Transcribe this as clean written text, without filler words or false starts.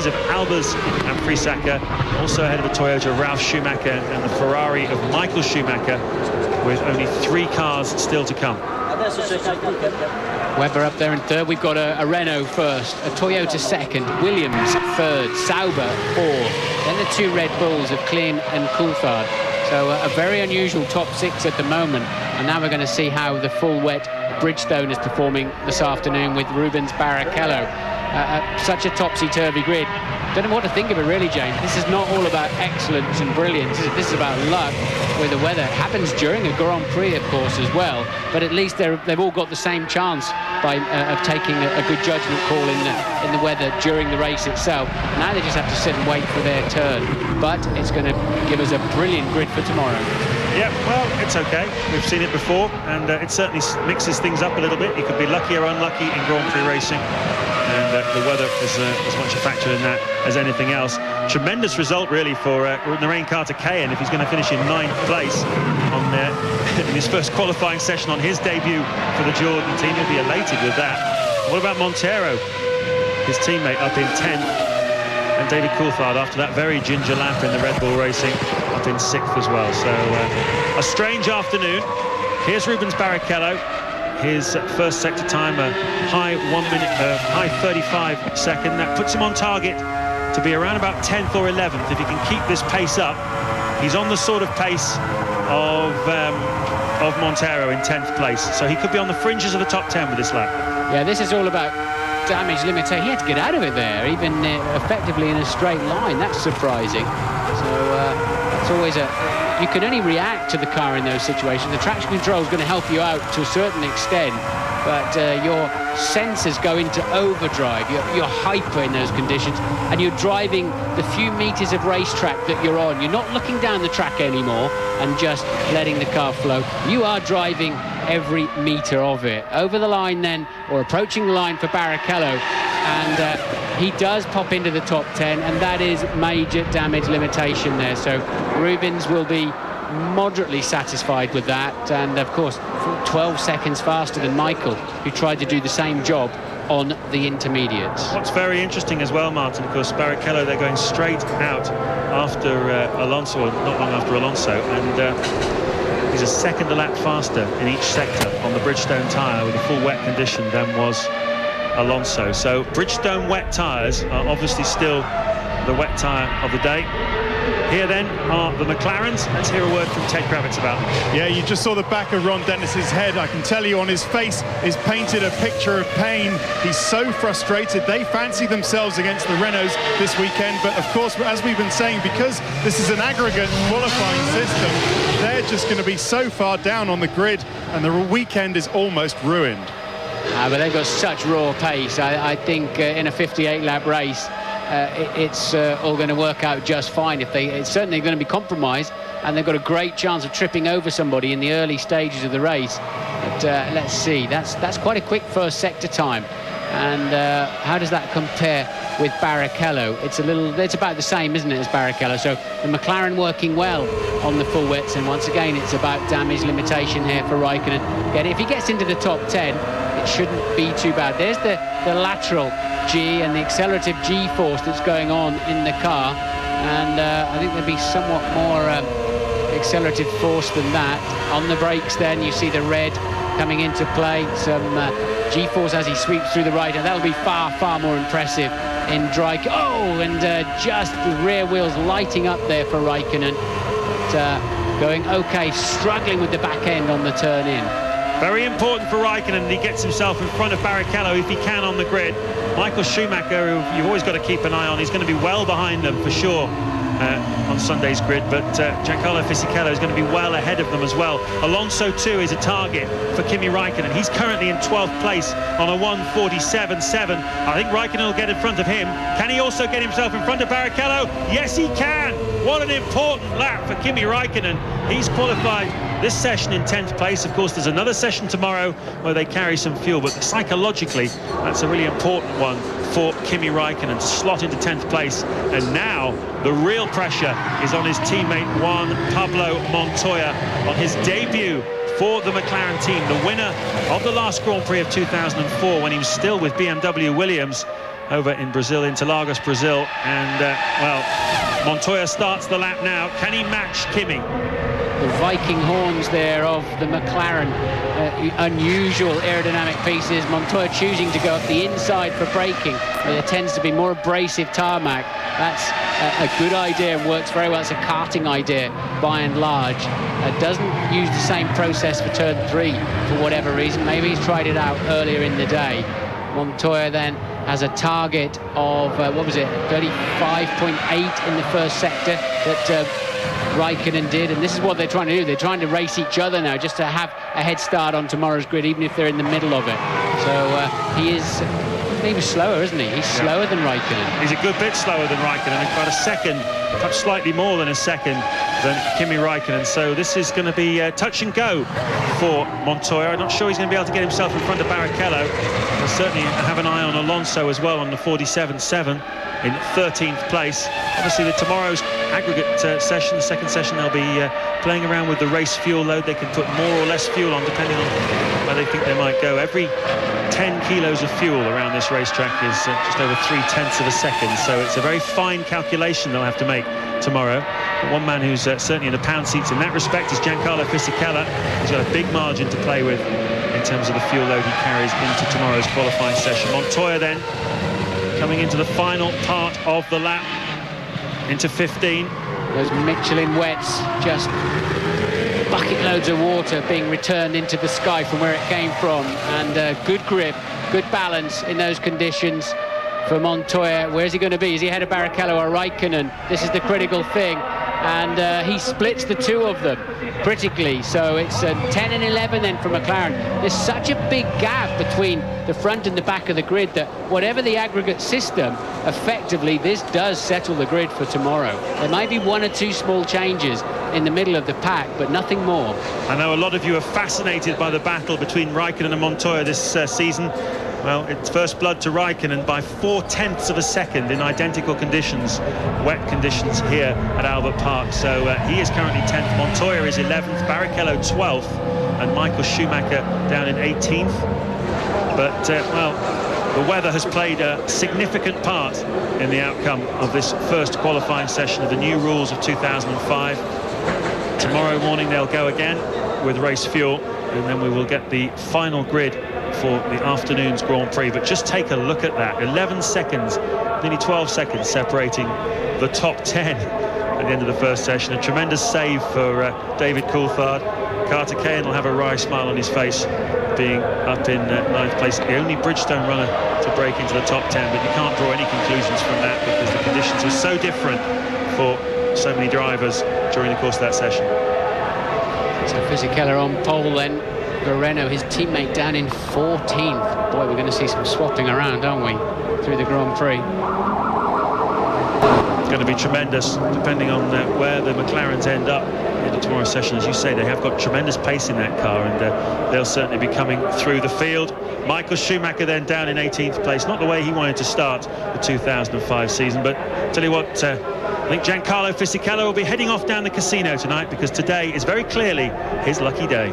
of Albers and Frisacker, also ahead of the Toyota Ralf Schumacher and the Ferrari of Michael Schumacher, with only 3 cars still to come. Webber up there in third. We've got a Renault first, a Toyota second, Williams third, Sauber fourth, then the 2 Red Bulls of Klein and Coulthard. So a very unusual top 6 at the moment, and now we're going to see how the full wet Bridgestone is performing this afternoon with Rubens Barrichello. Such a topsy-turvy grid. Don't know what to think of it really, James. This is not all about excellence and brilliance. This is about luck with the weather. It happens during a Grand Prix, of course, as well, but at least they've all got the same chance of taking a good judgment call in the weather during the race itself. Now they just have to sit and wait for their turn, but it's going to give us a brilliant grid for tomorrow. Yeah, well, it's okay. We've seen it before, and it certainly mixes things up a little bit. You could be lucky or unlucky in Grand Prix racing, and the weather is as much a factor in that as anything else. Tremendous result, really, for Narain Carter-Cayan, if he's going to finish in 9th place in his first qualifying session on his debut for the Jordan team. He'll be elated with that. What about Montero, his teammate, up in 10th? And David Coulthard, after that very ginger lap in the Red Bull Racing, up in 6th as well. So a strange afternoon. Here's Rubens Barrichello, his first sector time, a high 35 second. That puts him on target to be around about 10th or 11th. If he can keep this pace up, he's on the sort of pace of Montero in 10th place. So he could be on the fringes of the top 10 with this lap. Yeah, this is all about damage limitation. He had to get out of it there, even effectively in a straight line. That's surprising. So it's always you can only react to the car in those situations. The traction control is going to help you out to a certain extent, but your sensors go into overdrive. You're hyper in those conditions, and you're driving the few meters of racetrack that you're on. You're not looking down the track anymore and just letting the car flow. You are driving every meter of it. Over the line then, or approaching the line for Barrichello, and he does pop into the top 10, and that is major damage limitation there. So Rubens will be moderately satisfied with that, and of course 12 seconds faster than Michael, who tried to do the same job on the intermediates. What's very interesting as well, Martin, of course, Barrichello, they're going straight out after Alonso, or not long after Alonso, and he's a second a lap faster in each sector on the Bridgestone tyre with a full wet condition than was Alonso. So Bridgestone wet tyres are obviously still the wet tyre of the day. Here then are the McLarens. Let's hear a word from Ted Kravitz about them. Yeah, you just saw the back of Ron Dennis's head. I can tell you on his face is painted a picture of pain. He's so frustrated. They fancy themselves against the Renaults this weekend, but of course, as we've been saying, because this is an aggregate qualifying system, they're just going to be so far down on the grid, and the weekend is almost ruined. But they've got such raw pace. I think in a 58-lap race, it's all going to work out just fine. It's certainly going to be compromised, and they've got a great chance of tripping over somebody in the early stages of the race. But let's see. That's quite a quick first sector time. And how does that compare with Barrichello? It's about the same, isn't it, as Barrichello? So the McLaren working well on the full wets, and once again it's about damage limitation here for Raikkonen. If he gets into the top 10, it shouldn't be too bad. There's the lateral G and the accelerative G-force that's going on in the car, and I think there'd be somewhat more accelerative force than that. On the brakes then you see the red coming into play, some G-force as he sweeps through the right, and that'll be far, far more impressive in dry. And just the rear wheels lighting up there for Raikkonen, but going okay, struggling with the back end on the turn in. Very important for Raikkonen that he gets himself in front of Barrichello if he can on the grid. Michael Schumacher, who you've always got to keep an eye on, he's going to be well behind them for sure on Sunday's grid, but Giancarlo Fisichella is going to be well ahead of them as well. Alonso too is a target for Kimi Raikkonen. He's currently in 12th place on a 1:47.7. I think Raikkonen will get in front of him. Can he also get himself in front of Barrichello? Yes, he can. What an important lap for Kimi Raikkonen. He's qualified this session in 10th place. Of course, there's another session tomorrow where they carry some fuel, but psychologically, that's a really important one for Kimi Raikkonen to slot into 10th place. And now the real pressure is on his teammate Juan Pablo Montoya on his debut for the McLaren team, the winner of the last Grand Prix of 2004 when he was still with BMW Williams. over in Brazil, Interlagos, Brazil. And, well, Montoya starts the lap now. Can he match Kimi? The Viking horns there of the McLaren, unusual aerodynamic pieces. Montoya choosing to go up the inside for braking, where there tends to be more abrasive tarmac. That's a good idea and works very well. It's a karting idea by and large. Doesn't use the same process for turn 3 for whatever reason. Maybe he's tried it out earlier in the day. Montoya then has a target of, what was it, 35.8 in the first sector that Raikkonen did, and this is what they're trying to do. They're trying to race each other now just to have a head start on tomorrow's grid, even if they're in the middle of it. So he is even slower, isn't he? He's slower than Raikkonen. He's a good bit slower than Raikkonen, about a second, perhaps slightly more than a second than Kimi Raikkonen. So this is going to be touch and go for Montoya. I'm not sure he's going to be able to get himself in front of Barrichello. He'll certainly have an eye on Alonso as well on the 47.7 in 13th place. Obviously, tomorrow's aggregate session, the second session, they'll be playing around with the race fuel load. They can put more or less fuel on depending on where they think they might go. Every 10 kilos of fuel around this racetrack is just over 0.3 of a second, so it's a very fine calculation they'll have to make tomorrow. But one man who's certainly in the pound seats in that respect is Giancarlo Fisichella. He's got a big margin to play with in terms of the fuel load he carries into tomorrow's qualifying session. Montoya then coming into the final part of the lap, into 15. Those Michelin wets, just bucket loads of water being returned into the sky from where it came from, and good grip, good balance in those conditions for Montoya. Where's he going to be? Is he ahead of Barrichello or Raikkonen? This is the critical thing, and he splits the two of them critically. So it's 10 and 11 then for McLaren. There's such a big gap between the front and the back of the grid that whatever the aggregate system, effectively this does settle the grid for tomorrow. There might be one or two small changes in the middle of the pack, but nothing more. I know a lot of you are fascinated by the battle between Raikkonen and Montoya this season. Well, it's first blood to Raikkonen by 0.4 of a second in identical conditions, wet conditions here at Albert Park. So he is currently 10th, Montoya is 11th, Barrichello 12th, and Michael Schumacher down in 18th. But, well, the weather has played a significant part in the outcome of this first qualifying session of the new rules of 2005. Tomorrow morning they'll go again with race fuel, and then we will get the final grid for the afternoon's Grand Prix. But just take a look at that, 11 seconds, nearly 12 seconds separating the top 10 at the end of the first session. A tremendous save for David Coulthard. Carter Cahan will have a wry smile on his face, being up in 9th place, the only Bridgestone runner to break into the top 10, but you can't draw any conclusions from that because the conditions were so different for so many drivers during the course of that session. So Fisichella on pole then for Renault, his teammate down in 14th. Boy, we're going to see some swapping around, aren't we, through the Grand Prix? It's going to be tremendous, depending on where the McLarens end up in tomorrow's session. As you say, they have got tremendous pace in that car, and they'll certainly be coming through the field. Michael Schumacher then down in 18th place, not the way he wanted to start the 2005 season, but tell you what, I think Giancarlo Fisichella will be heading off down the casino tonight, because today is very clearly his lucky day.